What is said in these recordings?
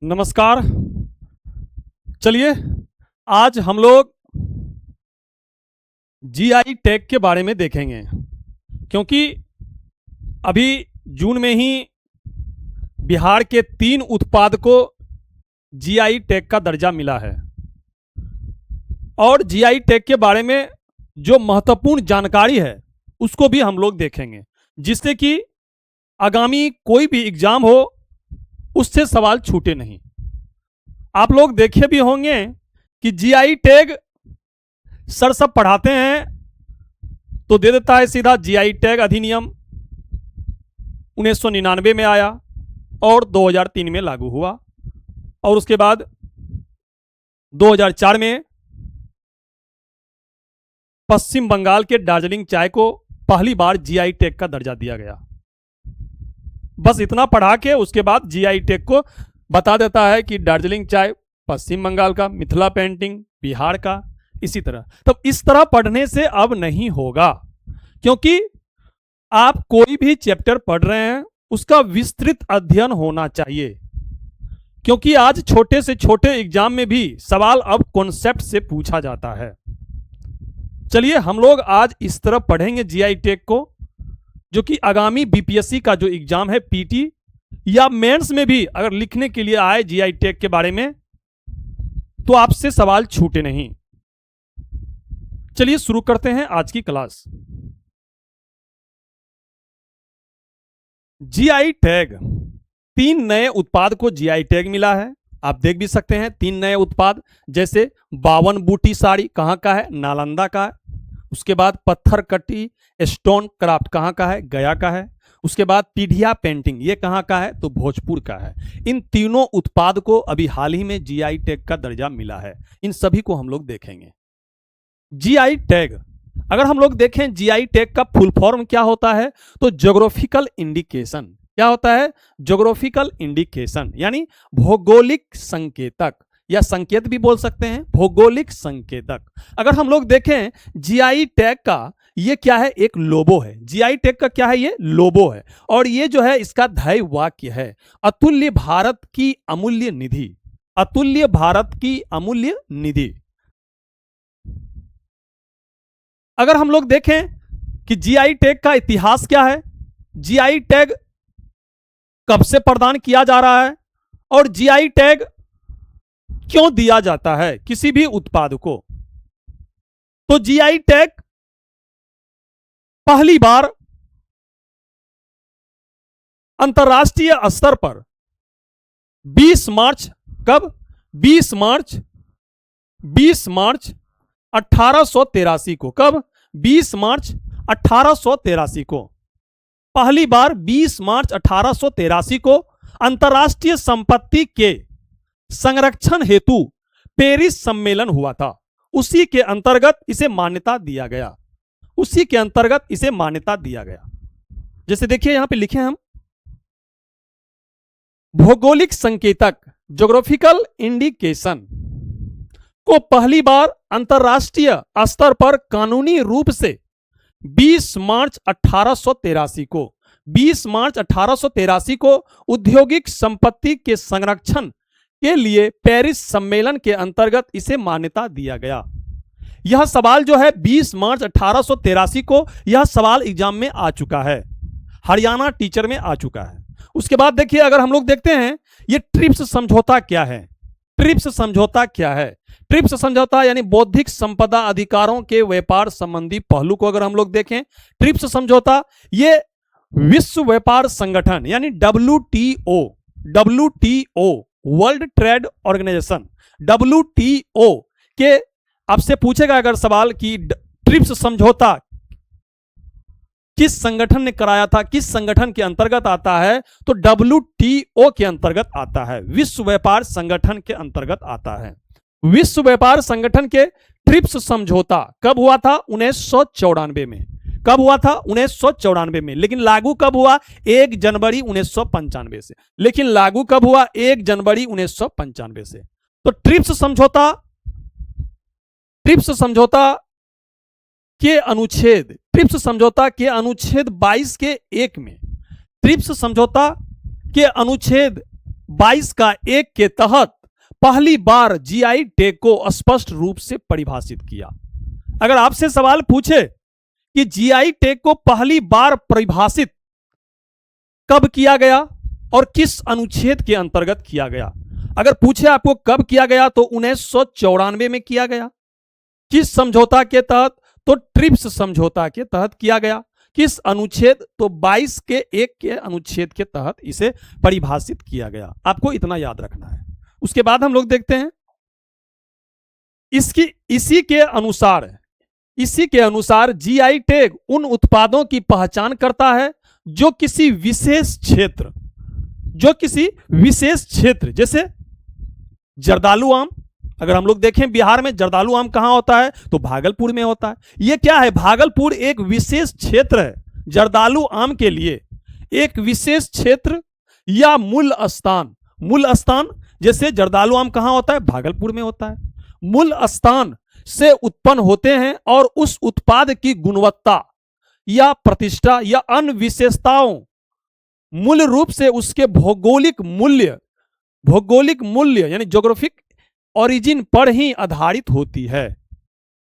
नमस्कार। चलिए आज हम लोग जीआई टैग के बारे में देखेंगे, क्योंकि अभी जून में ही बिहार के 3 उत्पाद को जीआई टैग का दर्जा मिला है और जीआई टैग के बारे में जो महत्वपूर्ण जानकारी है उसको भी हम लोग देखेंगे, जिससे कि आगामी कोई भी एग्जाम हो उससे सवाल छूटे नहीं। आप लोग देखे भी होंगे कि जीआई टैग सर सब पढ़ाते हैं तो दे देता है सीधा जीआई टैग अधिनियम 1999 में आया और 2003 में लागू हुआ और उसके बाद 2004 में पश्चिम बंगाल के दार्जिलिंग चाय को पहली बार जीआई टैग का दर्जा दिया गया। बस इतना पढ़ा के उसके बाद जीआई टैग को बता देता है कि दार्जिलिंग चाय पश्चिम बंगाल का, मिथिला पेंटिंग बिहार का, इसी तरह। तो इस तरह पढ़ने से अब नहीं होगा, क्योंकि आप कोई भी चैप्टर पढ़ रहे हैं उसका विस्तृत अध्ययन होना चाहिए, क्योंकि आज छोटे से छोटे एग्जाम में भी सवाल अब कॉन्सेप्ट से पूछा जाता है। चलिए हम लोग आज इस तरह पढ़ेंगे जीआई टैग को, जो कि आगामी बीपीएससी का जो एग्जाम है पीटी या मेंस में भी अगर लिखने के लिए आए जीआई टैग के बारे में तो आपसे सवाल छूटे नहीं। चलिए शुरू करते हैं आज की क्लास। जीआई टैग 3 नए उत्पाद को जीआई टैग मिला है। आप देख भी सकते हैं 3 नए उत्पाद, जैसे 52 बूटी साड़ी कहां का है? नालंदा का है। उसके बाद पत्थर कट्टी स्टोन क्राफ्ट कहां का है? गया का है। उसके बाद पीढ़िया पेंटिंग ये कहां का है? तो भोजपुर का है। इन तीनों उत्पाद को अभी हाल ही में जीआई टैग का दर्जा मिला है। इन सभी को हम लोग देखेंगे। जीआई टैग अगर हम लोग देखें जीआई टैग का फुल फॉर्म क्या होता है, तो ज्योग्राफिकल इंडिकेशन। क्या होता है? ज्योग्राफिकल इंडिकेशन यानी भौगोलिक संकेतक, या संकेत भी बोल सकते हैं, भौगोलिक संकेतक। अगर हम लोग देखें जीआई टैग का ये क्या है? एक लोगो है। जीआई टैग का क्या है? ये लोगो है। और ये जो है इसका ध्येय वाक्य है, अतुल्य भारत की अमूल्य निधि। अतुल्य भारत की अमूल्य निधि। अगर हम लोग देखें कि जीआई टैग का इतिहास क्या है, जीआई टैग कब से प्रदान किया जा रहा है और जीआई टैग क्यों दिया जाता है किसी भी उत्पाद को, तो जीआई टैग पहली बार अंतरराष्ट्रीय स्तर पर 20 मार्च कब? 20 मार्च 1883 को। कब? 20 मार्च 1883 को। पहली बार 20 मार्च 1883 को अंतरराष्ट्रीय संपत्ति के संरक्षण हेतु पेरिस सम्मेलन हुआ था। उसी के अंतर्गत इसे मान्यता दिया गया। उसी के अंतर्गत इसे मान्यता दिया गया। जैसे देखिए यहां पे लिखे हम, भौगोलिक संकेतक ज्योग्राफिकल इंडिकेशन को पहली बार अंतरराष्ट्रीय स्तर पर कानूनी रूप से 20 मार्च 1883 को 20 मार्च 1883 को औद्योगिक संपत्ति के संरक्षण के लिए पेरिस सम्मेलन के अंतर्गत इसे मान्यता दिया गया। यह सवाल जो है 20 मार्च 1883 को यह सवाल एग्जाम में आ चुका है, हरियाणा टीचर में आ चुका है। उसके बाद देखिए अगर हम लोग देखते हैं ये ट्रिप्स समझौता क्या है। ट्रिप्स समझौता क्या है? ट्रिप्स समझौता यानी बौद्धिक संपदा अधिकारों के व्यापार संबंधी पहलू को अगर हम लोग देखें, ट्रिप्स समझौता ये विश्व व्यापार संगठन यानी WTO world trade organization, WTO के आपसे पूछेगा अगर सवाल कि ट्रिप्स समझौता किस संगठन ने कराया था, किस संगठन के अंतर्गत आता है, तो WTO के अंतर्गत आता है, विश्व व्यापार संगठन के अंतर्गत आता है। विश्व व्यापार संगठन के ट्रिप्स समझौता कब हुआ था? 1994 में। कब हुआ था? 1994 में। लेकिन लागू कब हुआ? 1 जनवरी 1995 से। लेकिन लागू कब हुआ? 1 जनवरी 1995 से। तो ट्रिप्स समझौता के अनुच्छेद 22 के 1 में, ट्रिप्स समझौता के अनुच्छेद 22 का 1 के तहत पहली बार जीआई टैग को स्पष्ट रूप से परिभाषित किया? अगर आपसे सवाल पूछे कि जीआई टैग को पहली बार परिभाषित कब किया गया और किस अनुच्छेद के अंतर्गत किया गया, अगर पूछे आपको कब किया गया तो 1994 में किया गया। किस समझौता के तहत? तो ट्रिप्स समझौता के तहत किया गया। किस अनुच्छेद? तो 22 के 1 के अनुच्छेद के तहत इसे परिभाषित किया गया। आपको इतना याद रखना है। उसके बाद हम लोग देखते हैं इसी के अनुसार जीआई टैग उन उत्पादों की पहचान करता है जो किसी विशेष क्षेत्र जैसे जर्दालू आम, अगर हम लोग देखें बिहार में जर्दालू आम कहां होता है तो भागलपुर में होता है। यह क्या है? भागलपुर एक विशेष क्षेत्र है जर्दालू आम के लिए, एक विशेष क्षेत्र या मूल स्थान जैसे जर्दालू आम कहां होता है? भागलपुर में होता है। मूल स्थान से उत्पन्न होते हैं और उस उत्पाद की गुणवत्ता या प्रतिष्ठा या अन्य विशेषताओं मूल रूप से उसके भौगोलिक मूल्य यानी ज्योग्राफिक ओरिजिन पर ही आधारित होती है।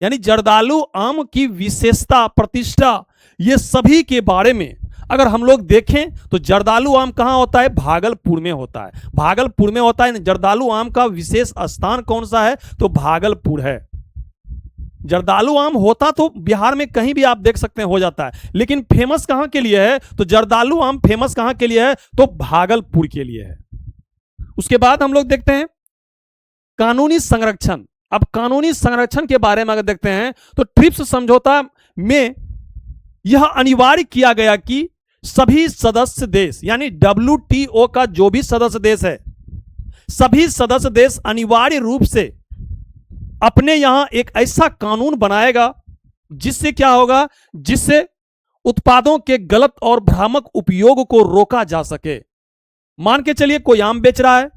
यानी जर्दालू आम की विशेषता, प्रतिष्ठा, ये सभी के बारे में अगर हम लोग देखें तो जर्दालू आम कहां होता है? भागलपुर में होता है। भागलपुर में होता है। जर्दालू आम का विशेष स्थान कौन सा है? तो भागलपुर है। जर्दालू आम होता तो बिहार में कहीं भी आप देख सकते हैं हो जाता है, लेकिन फेमस कहां के लिए है? तो जर्दालू आम फेमस कहां के लिए है? तो भागलपुर के लिए है। उसके बाद हम लोग देखते हैं कानूनी संरक्षण। अब कानूनी संरक्षण के बारे में अगर देखते हैं तो ट्रिप्स समझौता में यह अनिवार्य किया गया कि सभी सदस्य देश यानी WTO का जो भी सदस्य देश है, सभी सदस्य देश अनिवार्य रूप से अपने यहां एक ऐसा कानून बनाएगा जिससे क्या होगा? जिससे उत्पादों के गलत और भ्रामक उपयोग को रोका जा सके। मान के चलिए कोई आम बेच रहा है,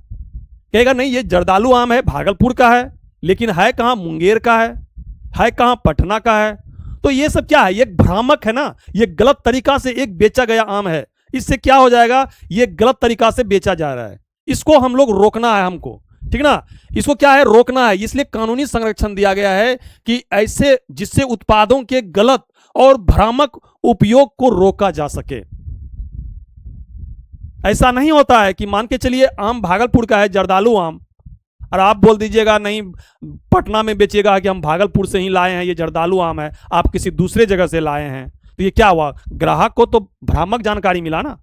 कहेगा नहीं ये जर्दालू आम है, भागलपुर का है, लेकिन है कहां? मुंगेर का है कहां? पटना का है। तो ये सब क्या है? ये भ्रामक है ना, ये गलत तरीका से एक बेचा गया आम है। इससे क्या हो जाएगा? ये गलत तरीका से बेचा जा रहा है, इसको हम लोग रोकना है हमको, ठीक ना? इसको क्या है? रोकना है। इसलिए कानूनी संरक्षण दिया गया है कि ऐसे जिससे उत्पादों के गलत और भ्रामक उपयोग को रोका जा सके। ऐसा नहीं होता है कि मान के चलिए आम भागलपुर का है, जर्दालू आम, और आप बोल दीजिएगा नहीं पटना में बेचिएगा कि हम भागलपुर से ही लाए हैं, ये जर्दालू आम है, आप किसी दूसरे जगह से लाए हैं, तो ये क्या हुआ? ग्राहक को तो भ्रामक जानकारी मिला ना।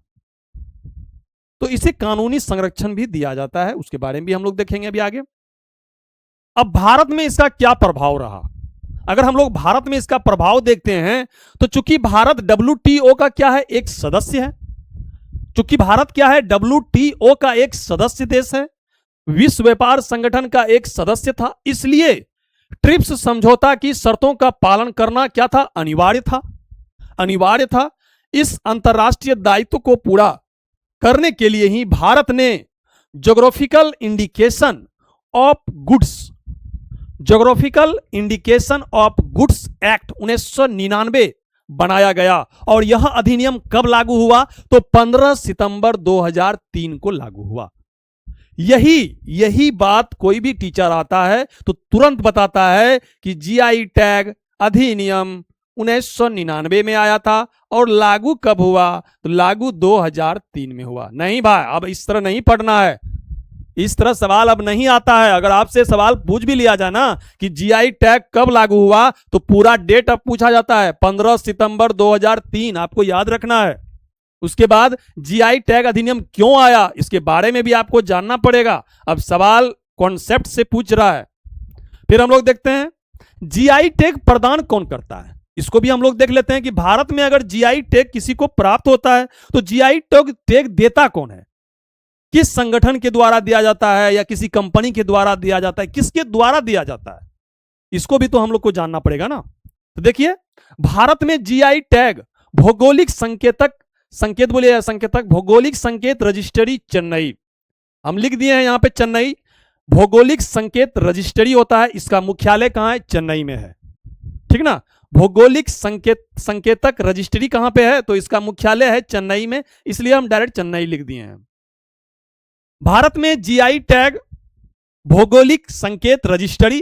तो इसे कानूनी संरक्षण भी दिया जाता है, उसके बारे में भी हम लोग देखेंगे अभी आगे। अब भारत में इसका क्या प्रभाव रहा? अगर हम लोग भारत में इसका प्रभाव देखते हैं तो चूंकि भारत WTO का क्या है? एक सदस्य है। चूंकि भारत क्या है? WTO का एक सदस्य देश है, विश्व व्यापार संगठन का एक सदस्य था, इसलिए ट्रिप्स समझौता की शर्तों का पालन करना क्या था? अनिवार्य था। इस अंतरराष्ट्रीय दायित्व को पूरा करने के लिए ही भारत ने geographical indication of goods act 1999 बनाया गया। और यह अधिनियम कब लागू हुआ? तो 15 सितंबर 2003 को लागू हुआ। यही बात कोई भी टीचर आता है तो तुरंत बताता है कि जीआई टैग अधिनियम 1999 में आया था और लागू कब हुआ? तो लागू 2003 में हुआ। नहीं भाई, अब इस तरह नहीं पढ़ना है, इस तरह सवाल अब नहीं आता है। अगर आपसे सवाल पूछ भी लिया जाए ना कि जीआई टैग कब लागू हुआ तो पूरा डेट अब पूछा जाता है, 15 सितंबर 2003, आपको याद रखना है। उसके बाद जीआई टैग अधिनियम क्यों आया इसके बारे में भी आपको जानना पड़ेगा। अब सवाल कॉन्सेप्ट से पूछ रहा है। फिर हम लोग देखते हैं जीआई टैग प्रदान कौन करता है, इसको भी हम लोग देख लेते हैं कि भारत में अगर जीआई टैग किसी को प्राप्त होता है तो जीआई टैग देता कौन है? किस संगठन के द्वारा दिया जाता है या किसी कंपनी के द्वारा दिया जाता है? किसके द्वारा दिया जाता है, इसको भी तो हम लोग को जानना पड़ेगा ना। तो देखिए भारत में जीआई टैग भौगोलिक भौगोलिक संकेत रजिस्ट्री चेन्नई, हम लिख दिए हैं यहां पे चेन्नई भौगोलिक संकेत रजिस्ट्री होता है, इसका मुख्यालय कहां है? चेन्नई में है, ठीक ना। भौगोलिक संकेतक रजिस्ट्री कहां पे है? तो इसका मुख्यालय है चेन्नई में, इसलिए हम डायरेक्ट चेन्नई लिख दिए हैं। भारत में जीआई टैग भौगोलिक संकेत रजिस्ट्री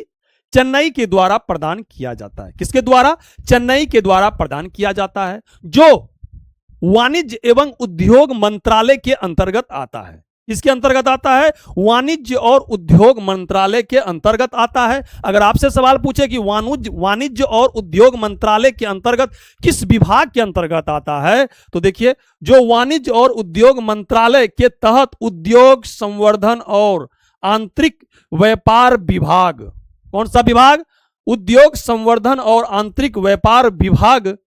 चेन्नई के द्वारा प्रदान किया जाता है। किसके द्वारा? चेन्नई के द्वारा प्रदान किया जाता है, जो वाणिज्य एवं उद्योग मंत्रालय के अंतर्गत आता है। इसके अंतर्गत आता है, वाणिज्य और उद्योग मंत्रालय के अंतर्गत आता है। अगर आपसे सवाल पूछे कि वाणिज्य और उद्योग मंत्रालय के अंतर्गत किस विभाग के अंतर्गत आता है, तो देखिए, जो वाणिज्य और उद्योग मंत्रालय के तहत उद्योग संवर्धन और आंतरिक व्यापार विभाग, कौन सा विभाग? उद्योग संवर्धन और आंतरिक व्यापार विभाग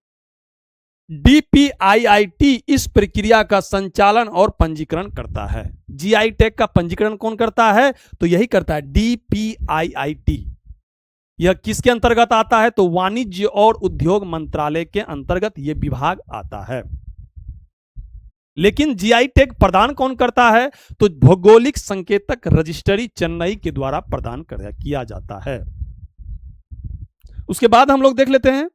डीपीआईआईटी इस प्रक्रिया का संचालन और पंजीकरण करता है। जीआई टैग का पंजीकरण कौन करता है? तो यही करता है डीपीआईआईटी। यह किसके अंतर्गत आता है? तो वाणिज्य और उद्योग मंत्रालय के अंतर्गत यह विभाग आता है। लेकिन जीआई टैग प्रदान कौन करता है? तो भौगोलिक संकेतक रजिस्ट्री चेन्नई के द्वारा प्रदान किया जाता है। उसके बाद हम लोग देख लेते हैं,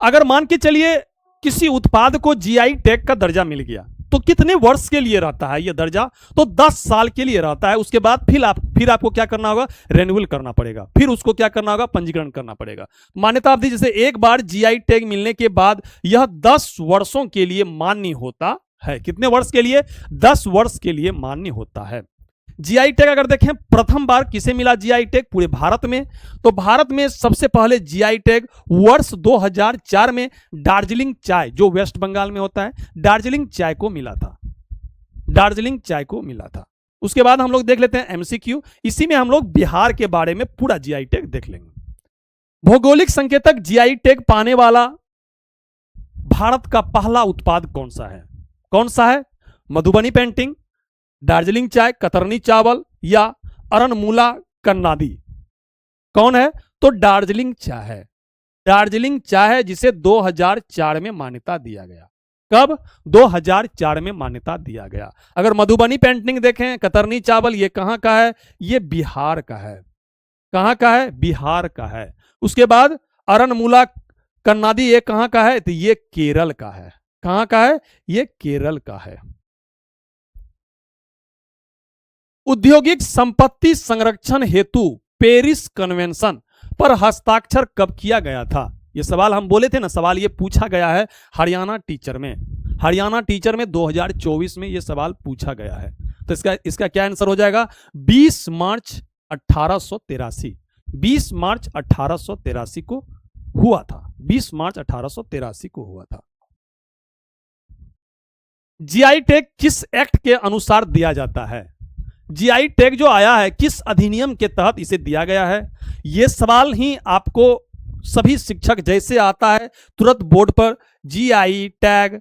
अगर मान के चलिए किसी उत्पाद को जीआई टैग का दर्जा मिल गया, तो कितने वर्ष के लिए रहता है यह दर्जा? तो 10 साल के लिए रहता है। उसके बाद फिर आपको क्या करना होगा? रेन्यूअल करना पड़ेगा। फिर उसको क्या करना होगा? पंजीकरण करना पड़ेगा। मान्यता अवधि जैसे एक बार जीआई टैग मिलने के बाद यह 10 वर्षों के लिए मान्य होता है। कितने वर्ष के लिए? 10 वर्ष के लिए मान्य होता है। जीआई टैग अगर देखें प्रथम बार किसे मिला जीआई टैग पूरे भारत में, तो भारत में सबसे पहले जीआई टैग वर्ष 2004 में दार्जिलिंग चाय, जो वेस्ट बंगाल में होता है, दार्जिलिंग चाय को मिला था। दार्जिलिंग चाय को मिला था। उसके बाद हम लोग देख लेते हैं एमसीक्यू। इसी में हम लोग बिहार के बारे में पूरा जीआई टैग देख लेंगे। भौगोलिक संकेतक जीआई टैग पाने वाला भारत का पहला उत्पाद कौन सा है? कौन सा है? मधुबनी पेंटिंग, दार्जिलिंग चाय, कतरनी चावल या अरनमुला कन्नाडी? कौन है? तो दार्जिलिंग चाय है। दार्जिलिंग चाय है जिसे 2004 में मान्यता दिया गया। कब? 2004 में मान्यता दिया गया। अगर मधुबनी पेंटिंग देखें, कतरनी चावल, ये कहां का है? ये बिहार का है। कहां का है? बिहार का है। उसके बाद अरनमुला कन्नाडी ये कहां का है? तो ये केरल का है। कहां का है? ये केरल का है। औद्योगिक संपत्ति संरक्षण हेतु पेरिस कन्वेंशन पर हस्ताक्षर कब किया गया था? यह सवाल हम बोले थे ना, सवाल ये पूछा गया है हरियाणा टीचर में। हरियाणा टीचर में 2024 में यह सवाल पूछा गया है। तो इसका क्या आंसर हो जाएगा? 20 मार्च 1883। 20 मार्च 1883 को हुआ था। 20 मार्च 1883 को हुआ था। जीआई टैग किस एक्ट के अनुसार दिया जाता है? जीआई टैग जो आया है किस अधिनियम के तहत इसे दिया गया है? यह सवाल ही आपको सभी शिक्षक जैसे आता है तुरंत बोर्ड पर जीआई टैग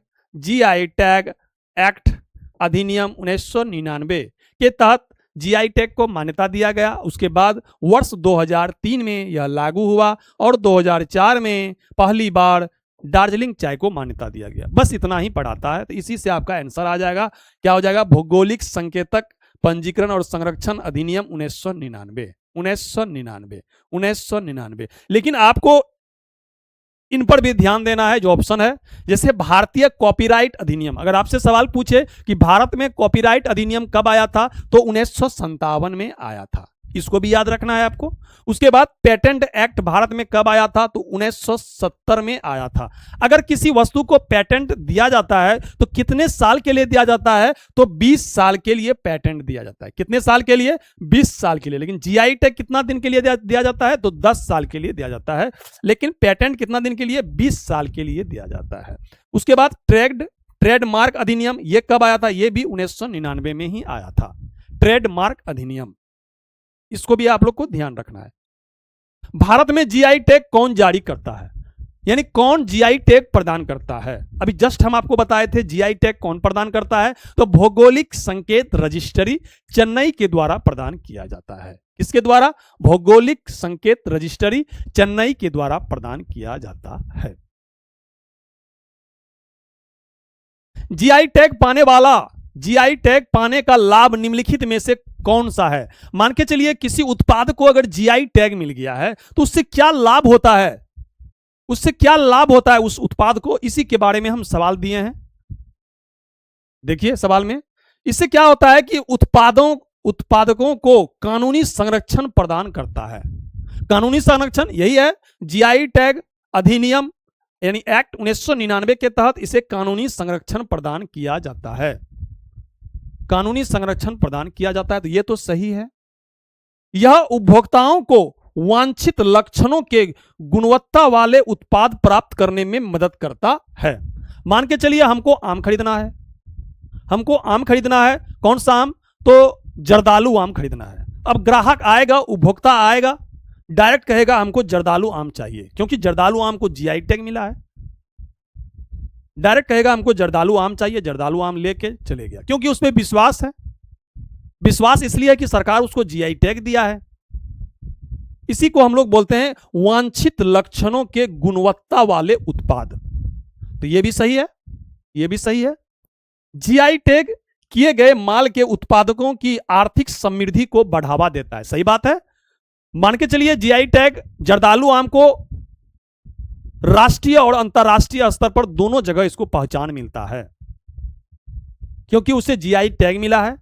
एक्ट अधिनियम 1999 के तहत जीआई टैग को मान्यता दिया गया। उसके बाद वर्ष 2003 में यह लागू हुआ और 2004 में पहली बार दार्जिलिंग चाय को मान्यता दिया गया। बस इतना ही पढ़ाता है। तो इसी से आपका आंसर आ जाएगा। क्या हो जाएगा? भौगोलिक संकेतक पंजीकरण और संरक्षण अधिनियम 1999। लेकिन आपको इन पर भी ध्यान देना है जो ऑप्शन है, जैसे भारतीय कॉपीराइट अधिनियम। अगर आपसे सवाल पूछे कि भारत में कॉपीराइट अधिनियम कब आया था, तो 1957 में आया था। इसको भी याद रखना है आपको। उसके बाद पेटेंट एक्ट भारत में कब आया था? तो 1970 में आया था। अगर किसी वस्तु को पेटेंट दिया जाता है तो कितने साल के लिए दिया जाता है? तो 20 साल के लिए पेटेंट दिया जाता है। कितने साल के लिए? 20 साल के लिए। लेकिन जीआई टैग कितना दिन के लिए दिया जाता है? तो 10 साल के लिए दिया जाता है। लेकिन पेटेंट कितना दिन के लिए? 20 साल के लिए दिया जाता है। उसके बाद ट्रेडमार्क अधिनियम, यह कब आया था? यह भी 1999 में ही आया था। ट्रेडमार्क अधिनियम, इसको भी आप लोग को ध्यान रखना है। भारत में जीआई टैग कौन जारी करता है? यानी कौन जीआई टैग प्रदान करता है? अभी जस्ट हम आपको बताए थे जीआई टैग कौन प्रदान करता है। तो भौगोलिक संकेत रजिस्ट्री चेन्नई के द्वारा प्रदान किया जाता है। किसके द्वारा? भौगोलिक संकेत रजिस्ट्री चेन्नई के द्वारा प्रदान किया जाता है। जीआई टैग पाने का लाभ निम्नलिखित में से कौन सा है? मान के चलिए किसी उत्पाद को अगर जीआई टैग मिल गया है तो उससे क्या लाभ होता है? उससे क्या लाभ होता है उस उत्पाद को? इसी के बारे में हम सवाल दिए हैं। देखिए सवाल में इससे क्या होता है कि उत्पादकों को कानूनी संरक्षण प्रदान करता है। कानूनी संरक्षण यही है, जीआई टैग अधिनियम यानी एक्ट 1999 के तहत इसे कानूनी संरक्षण प्रदान किया जाता है। कानूनी संरक्षण प्रदान किया जाता है, तो यह तो सही है। यह उपभोक्ताओं को वांछित लक्षणों के गुणवत्ता वाले उत्पाद प्राप्त करने में मदद करता है। मान के चलिए हमको आम खरीदना है, कौन सा आम? तो जर्दालू आम खरीदना है। अब ग्राहक आएगा, उपभोक्ता आएगा, डायरेक्ट कहेगा हमको जर्दालू आम चाहिए, क्योंकि जर्दालू आम को जीआई टैग मिला है। डायरेक्ट कहेगा हमको जर्दालू आम चाहिए, जर्दालू आम लेके चले गया, क्योंकि उसमें विश्वास है। विश्वास इसलिए है कि सरकार उसको जीआई टैग दिया है। इसी को हम लोग बोलते हैं वांछित लक्षणों के गुणवत्ता वाले उत्पाद। तो यह भी सही है, यह भी सही है। जीआई टैग किए गए माल के उत्पादकों की आर्थिक समृद्धि को बढ़ावा देता है। सही बात है। मान के चलिए जीआई टैग जर्दालू आम को राष्ट्रीय और अंतर्राष्ट्रीय स्तर पर दोनों जगह इसको पहचान मिलता है, क्योंकि उसे जीआई टैग मिला है,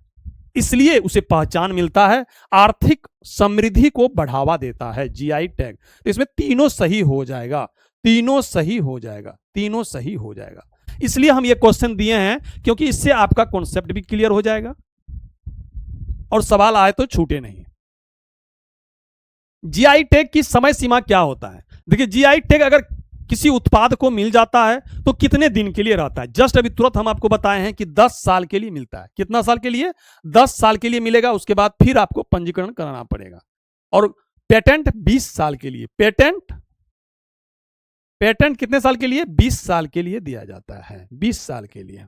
इसलिए उसे पहचान मिलता है, आर्थिक समृद्धि को बढ़ावा देता है जीआई टैग। तो इसमें तीनों सही हो जाएगा, तीनों सही हो जाएगा, तीनों सही हो जाएगा। इसलिए हम ये क्वेश्चन दिए हैं, क्योंकि इससे आपका कॉन्सेप्ट भी क्लियर हो जाएगा और सवाल आए तो छूटे नहीं। जीआई टैग की समय सीमा क्या होता है? देखिए, जीआई टैग अगर किसी उत्पाद को मिल जाता है तो कितने दिन के लिए रहता है? जस्ट अभी तुरंत हम आपको बताए हैं कि 10 साल के लिए मिलता है। कितना साल के लिए? 10 साल के लिए मिलेगा। उसके बाद फिर आपको पंजीकरण कराना पड़ेगा। और पेटेंट 20 साल के लिए, पेटेंट कितने साल के लिए? 20 साल के लिए दिया जाता है, 20 साल के लिए।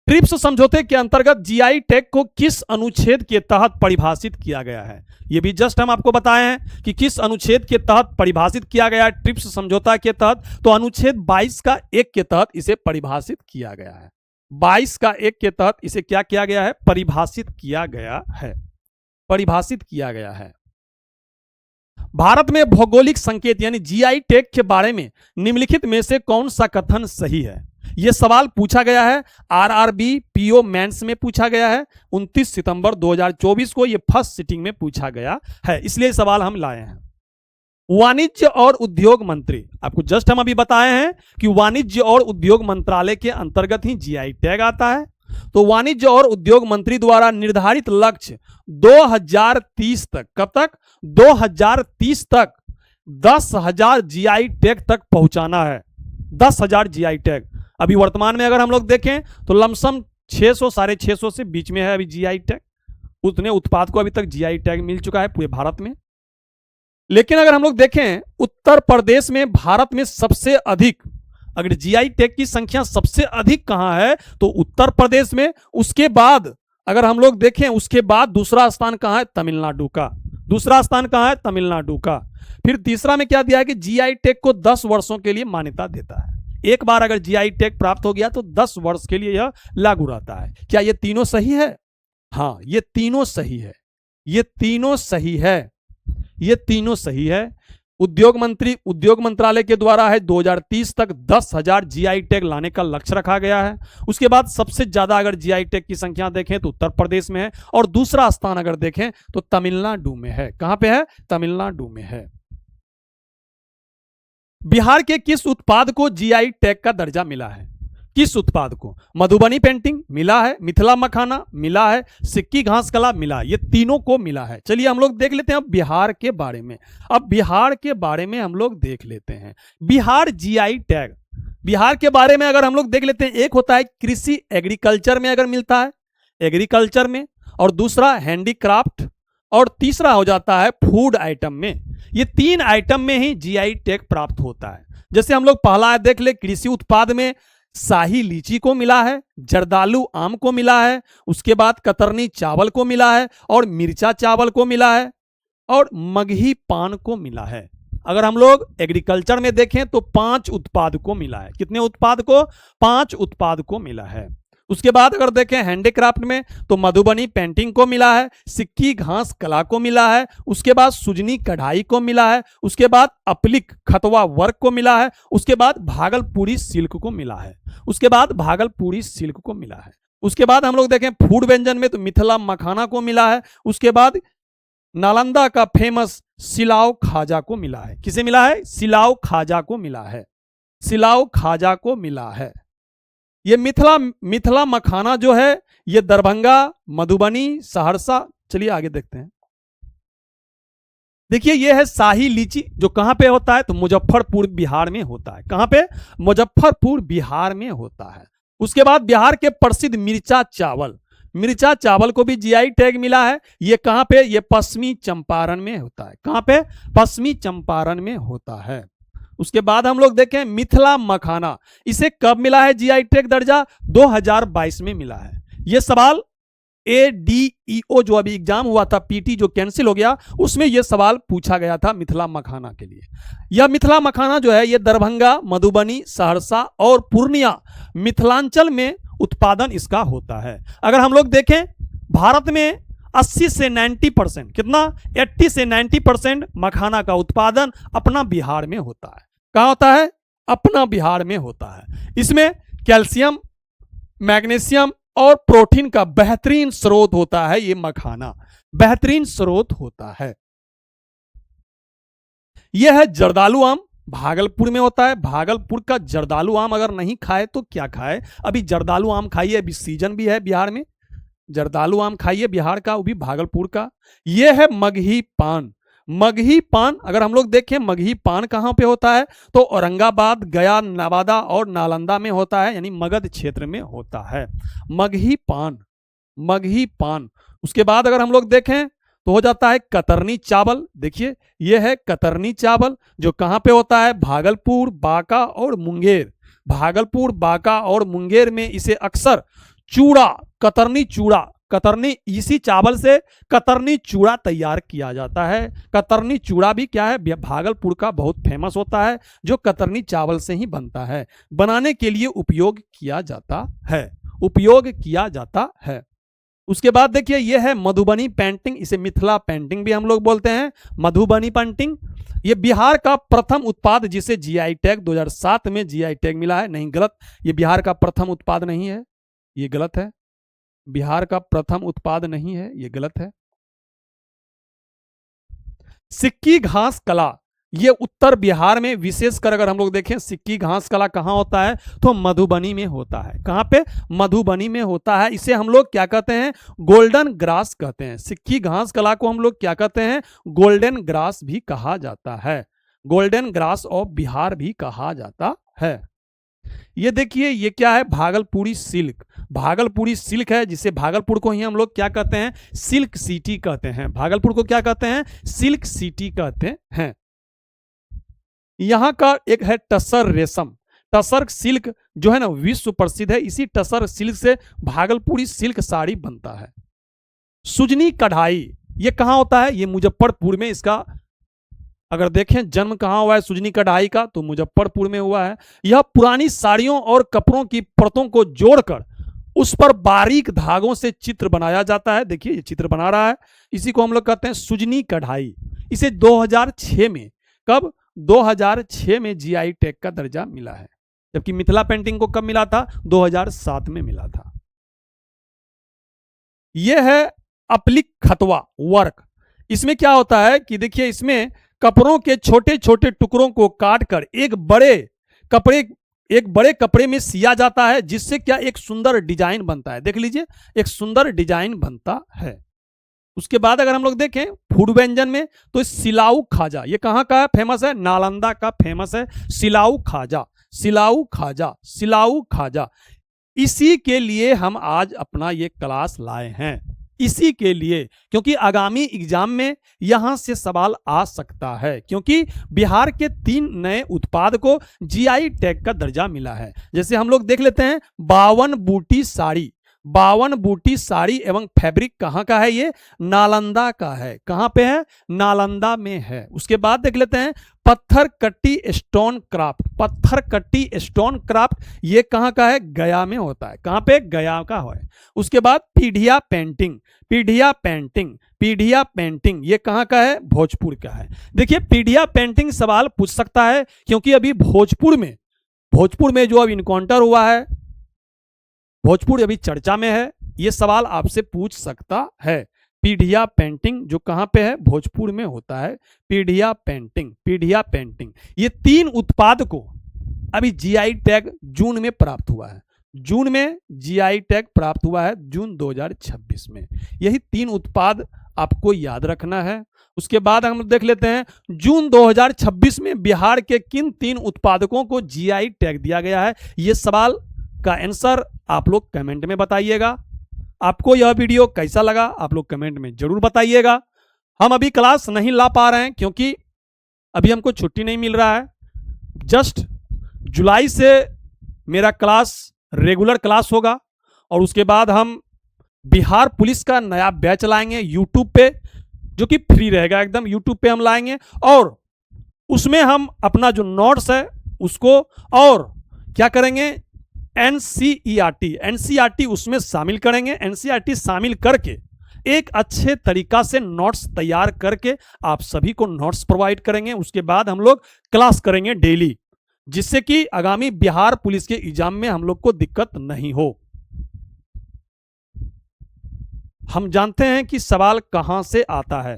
ट्रिप्स समझौते के अंतर्गत जीआई टैग को किस अनुच्छेद के तहत परिभाषित किया गया है? यह भी जस्ट हम आपको बताए हैं कि किस अनुच्छेद के तहत परिभाषित किया गया है ट्रिप्स समझौता के तहत। तो अनुच्छेद 22 का 1 के तहत इसे परिभाषित किया गया है। 22 का 1 के तहत इसे क्या किया गया है? परिभाषित किया गया है, परिभाषित किया गया है। भारत में भौगोलिक संकेत यानी जीआई टैग के बारे में निम्नलिखित में से कौन सा कथन सही है? यह सवाल पूछा गया है, आरआरबी पीओ मेंस में पूछा गया है 29 सितंबर 2024 को। यह फर्स्ट सिटिंग में पूछा गया है, इसलिए सवाल हम लाए हैं। वाणिज्य और उद्योग मंत्री, आपको जस्ट हम अभी बताए हैं कि वाणिज्य और उद्योग मंत्रालय के अंतर्गत ही जीआई टैग आता है। तो वाणिज्य और उद्योग मंत्री द्वारा निर्धारित लक्ष्य 2030 तक, कब तक? 2030 तक 10,000 जीआई टैग तक पहुंचाना है। 10,000 जीआई टैग। अभी वर्तमान में अगर हम लोग देखें तो लमसम 600 साढ़े 600 से बीच में है अभी जीआई टैग। उतने उत्पाद को अभी तक जीआई टैग मिल चुका है पूरे भारत में। लेकिन अगर हम लोग देखें उत्तर प्रदेश में भारत में सबसे अधिक, अगर जीआई टैग की संख्या सबसे अधिक कहां है तो उत्तर प्रदेश में। उसके बाद अगर हम लोग देखें, उसके बाद दूसरा स्थान कहां है? तमिलनाडु का। दूसरा स्थान कहां है? तमिलनाडु का। फिर तीसरा में क्या दिया है कि जीआई टैग को 10 वर्षों के लिए मान्यता देता है। एक बार अगर जीआई टैग प्राप्त हो गया तो 10 वर्ष के लिए यह लागू रहता है। क्या ये तीनों सही है? हाँ, ये तीनों सही है, ये तीनों सही है, ये तीनों सही है। उद्योग मंत्रालय के द्वारा है 2030 तक 10,000 जीआई टैग लाने का लक्ष्य रखा गया है। उसके बाद सबसे ज्यादा अगर जीआई टैग की संख्या देखें तो उत्तर प्रदेश में है, और दूसरा स्थान अगर देखें तो तमिलनाडु में है। कहां पे है? तमिलनाडु में है। बिहार के किस उत्पाद को जीआई टैग का दर्जा मिला है? किस उत्पाद को? मधुबनी पेंटिंग मिला है, मिथिला मखाना मिला है, सिक्की घास कला मिला है। ये तीनों को मिला है। चलिए हम लोग देख लेते हैं अब बिहार के बारे में। अब बिहार के बारे में हम लोग देख लेते हैं। बिहार जीआई टैग, बिहार के बारे में अगर हम लोग देख लेते हैं, एक होता है कृषि एग्रीकल्चर में अगर मिलता है, एग्रीकल्चर में, और दूसरा हैंडीक्राफ्ट, और तीसरा हो जाता है फूड आइटम में। ये 3 आइटम में ही जीआई टैग प्राप्त होता है। जैसे हम लोग पहला देख ले, कृषि उत्पाद में शाही लीची को मिला है, जर्दालू आम को मिला है, उसके बाद कतरनी चावल को मिला है, और मिर्चा चावल को मिला है, और मगही पान को मिला है। अगर हम लोग एग्रीकल्चर में देखें तो 5 उत्पाद को मिला है। कितने उत्पाद को? 5 उत्पाद को मिला है। उसके बाद अगर देखें हैंडीक्राफ्ट में तो मधुबनी पेंटिंग को मिला है, सिक्की घास कला को मिला है, उसके बाद सुजनी कढ़ाई को मिला है, उसके बाद अपलिक खतवा वर्क को मिला है, उसके बाद भागलपुरी सिल्क को मिला है, उसके बाद भागलपुरी सिल्क को मिला है। उसके बाद हम लोग देखें फूड व्यंजन में तो मिथिला मखाना को मिला है। उसके बाद नालंदा का फेमस सिलाव खाजा को मिला है। किसे मिला है? सिलाव खाजा को मिला है। सिलाव खाजा को मिला है। ये मिथिला मखाना जो है ये दरभंगा, मधुबनी, सहरसा। चलिए आगे देखते हैं। देखिए ये है शाही लीची, जो कहां पे होता है? तो मुजफ्फरपुर बिहार में होता है। कहां पे? मुजफ्फरपुर बिहार में होता है। उसके बाद बिहार के प्रसिद्ध मिर्चा चावल, मिर्चा चावल को भी जीआई टैग मिला है। ये कहां पे? ये पश्चिमी चंपारण में होता है। कहां पे? पश्चिमी चंपारण में होता है। उसके बाद हम लोग देखें मिथिला मखाना, इसे कब मिला है जीआई टैग दर्जा? 2022 में मिला है। यह सवाल ADEO जो अभी एग्जाम हुआ था, PT जो कैंसिल हो गया, उसमें यह सवाल पूछा गया था मिथिला मखाना के लिए। यह मिथिला मखाना जो है ये दरभंगा, मधुबनी, सहरसा और पूर्णिया मिथिलांचल में उत्पादन इसका होता है। अगर हम लोग देखें भारत में 80 से 90%, कितना? 80 से 90% मखाना का उत्पादन अपना बिहार में होता है। कहां होता है? अपना बिहार में होता है। इसमें कैल्शियम, मैग्नीशियम और प्रोटीन का बेहतरीन स्रोत होता है। ये मखाना बेहतरीन स्रोत होता है। यह है जर्दालू आम, भागलपुर में होता है। भागलपुर का जर्दालू आम अगर नहीं खाए तो क्या खाए? अभी जर्दालू आम खाइए, अभी सीजन भी है बिहार में। जर्दालू आम खाइए बिहार का, वो भी भागलपुर का। यह है मगही पान। मगही पान अगर हम लोग देखें, मगही पान कहां पे होता है? तो औरंगाबाद, गया, नवादा और नालंदा में होता है, यानी मगध क्षेत्र में होता है मगही पान। मगही पान। उसके बाद अगर हम लोग देखें तो हो जाता है कतरनी चावल। देखिए यह है कतरनी चावल, जो कहां पे होता है? भागलपुर, बांका और मुंगेर। भागलपुर, बांका और मुंगेर में इसे अक्सर चूड़ा, कतरनी चूड़ा, कतरनी, इसी चावल से कतरनी चूड़ा तैयार किया जाता है। कतरनी चूड़ा भी क्या है? भागलपुर का बहुत फेमस होता है, जो कतरनी चावल से ही बनता है, बनाने के लिए उपयोग किया जाता है। उपयोग किया जाता है। उसके बाद देखिए यह है मधुबनी पेंटिंग, इसे मिथिला पेंटिंग भी हम लोग बोलते हैं। मधुबनी पेंटिंग ये बिहार का प्रथम उत्पाद, जिसे जीआई टैग 2007 में जीआई टैग मिला है। नहीं, गलत, ये बिहार का प्रथम उत्पाद नहीं है, ये गलत है। बिहार का प्रथम उत्पाद नहीं है, ये गलत है। सिक्की घास कला, ये उत्तर बिहार में विशेषकर अगर हम लोग देखें सिक्की घास कला कहां होता है? तो मधुबनी में होता है। कहां पे? मधुबनी में होता है। इसे हम लोग क्या कहते हैं? गोल्डन ग्रास कहते हैं। सिक्की घास कला को हम लोग क्या कहते हैं? गोल्डन ग्रास भी कहा जाता है। गोल्डन ग्रास ऑफ बिहार भी कहा जाता है। ये देखिए ये क्या है? भागलपुरी सिल्क। भागलपुरी सिल्क है, जिसे भागलपुर को ही हम लोग क्या कहते हैं? सिल्क सिटी कहते हैं। भागलपुर को क्या कहते हैं? सिल्क सिटी कहते हैं। यहां का एक है टसर रेशम। टसर सिल्क जो है ना विश्व प्रसिद्ध है। इसी टसर सिल्क से भागलपुरी सिल्क साड़ी बनता है। सुजनी कढ़ाई ये कहां होता है? ये मुजफ्फरपुर में इसका अगर देखें जन्म कहां हुआ है सुजनी कढ़ाई का, तो मुजफ्फरपुर में हुआ है। यह पुरानी साड़ियों और कपड़ों की परतों को जोड़कर उस पर बारीक धागों से चित्र बनाया जाता है। देखिए ये चित्र बना रहा है, इसी को हम लोग कहते हैं सुजनी कढ़ाई। इसे 2006 में, कब? 2006 में जीआई टैग का दर्जा मिला है। जबकि मिथिला पेंटिंग को कब मिला था? 2007 में मिला था। यह है अपलिक खतवा वर्क। इसमें क्या होता है कि देखिए इसमें कपड़ों के छोटे छोटे टुकड़ों को काटकर एक बड़े कपड़े में सिया जाता है, जिससे क्या एक सुंदर डिजाइन बनता है। देख लीजिए एक सुंदर डिजाइन बनता है। उसके बाद अगर हम लोग देखें फूड व्यंजन में, तो सिलाऊ खाजा ये कहां का है? फेमस है, नालंदा का फेमस है सिलाऊ खाजा। सिलाऊ खाजा, सिलाऊ खाजा। इसी के लिए हम आज अपना ये क्लास लाए हैं, इसी के लिए, क्योंकि आगामी एग्जाम में यहां से सवाल आ सकता है, क्योंकि बिहार के 3 नए उत्पाद को जीआई टैग का दर्जा मिला है। जैसे हम लोग देख लेते हैं 52 बूटी साड़ी। 52 बूटी साड़ी एवं फैब्रिक कहां का है? ये नालंदा का है। कहां पे है? नालंदा में है। उसके बाद देख लेते हैं पत्थर कट्टी स्टोन क्राफ्ट। पत्थर कट्टी स्टोन क्राफ्ट ये कहां का है? गया में होता है। कहां पे? गया का है। उसके बाद पीढ़िया पेंटिंग। पीढ़िया पेंटिंग, पीढ़िया पेंटिंग ये कहां का है? भोजपुर का है। देखिए पीढ़िया पेंटिंग सवाल पूछ सकता है, क्योंकि अभी भोजपुर में जो अब इनकाउंटर हुआ है, भोजपुरी अभी चर्चा में है, ये सवाल आपसे पूछ सकता है। पीढ़िया पेंटिंग जो कहां पे है, भोजपुर में होता है। पीढ़िया पेंटिंग, पीढ़िया पेंटिंग, ये 3 उत्पाद को अभी जीआई टैग जून में प्राप्त हुआ है। जून में जीआई टैग प्राप्त हुआ है, जून 2026 में। यही 3 उत्पाद आपको याद रखना है। उसके बाद हम देख लेते हैं जून 2026 में बिहार के किन 3 उत्पादकों को जीआई टैग दिया गया है। यह सवाल का आंसर आप लोग कमेंट में बताइएगा। आपको यह वीडियो कैसा लगा आप लोग कमेंट में जरूर बताइएगा। हम अभी क्लास नहीं ला पा रहे हैं क्योंकि अभी हमको छुट्टी नहीं मिल रहा है। जस्ट जुलाई से मेरा क्लास रेगुलर क्लास होगा और उसके बाद हम बिहार पुलिस का नया बैच लाएंगे यूट्यूब पे, जो कि फ्री रहेगा एकदम। यूट्यूब पे हम लाएंगे और उसमें हम अपना जो नोट्स है उसको और क्या करेंगे, एनसीईआरटी उसमें शामिल करेंगे। एनसीईआरटी शामिल करके एक अच्छे तरीका से नोट्स तैयार करके आप सभी को नोट्स प्रोवाइड करेंगे। उसके बाद हम लोग क्लास करेंगे डेली, जिससे कि आगामी बिहार पुलिस के एग्जाम में हम लोग को दिक्कत नहीं हो। हम जानते हैं कि सवाल कहां से आता है।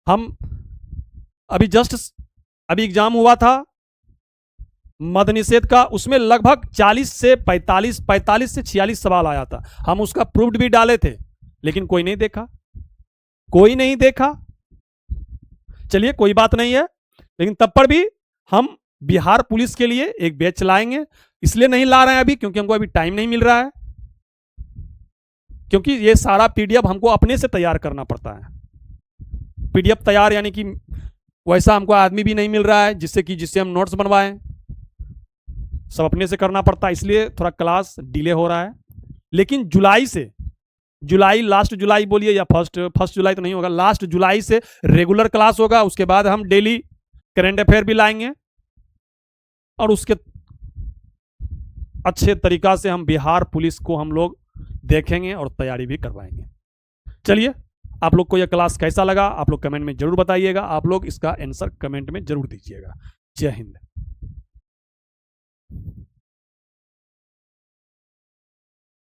हम अभी एग्जाम हुआ था मद निषेध का, उसमें लगभग 40 से 45 से 46 सवाल आया था। हम उसका प्रूफ्ड भी डाले थे, लेकिन कोई नहीं देखा। चलिए कोई बात नहीं है, लेकिन तब पर भी हम बिहार पुलिस के लिए एक बैच लाएंगे। इसलिए नहीं ला रहे हैं अभी क्योंकि हमको अभी टाइम नहीं मिल रहा है, क्योंकि ये सारा पीडीएफ हमको अपने से तैयार करना पड़ता है। पीडीएफ तैयार यानी कि वैसा हमको आदमी भी नहीं मिल रहा है जिससे हम नोट्स बनवाएं, सब अपने से करना पड़ता है। इसलिए थोड़ा क्लास डिले हो रहा है। लेकिन लास्ट जुलाई बोलिए या फर्स्ट जुलाई तो नहीं होगा, लास्ट जुलाई से रेगुलर क्लास होगा। उसके बाद हम डेली करंट अफेयर भी लाएंगे और उसके अच्छे तरीका से हम बिहार पुलिस को हम लोग देखेंगे और तैयारी भी करवाएंगे। चलिए, आप लोग को यह क्लास कैसा लगा आप लोग कमेंट में जरूर बताइएगा। आप लोग इसका आंसर कमेंट में जरूर दीजिएगा। जय हिंद।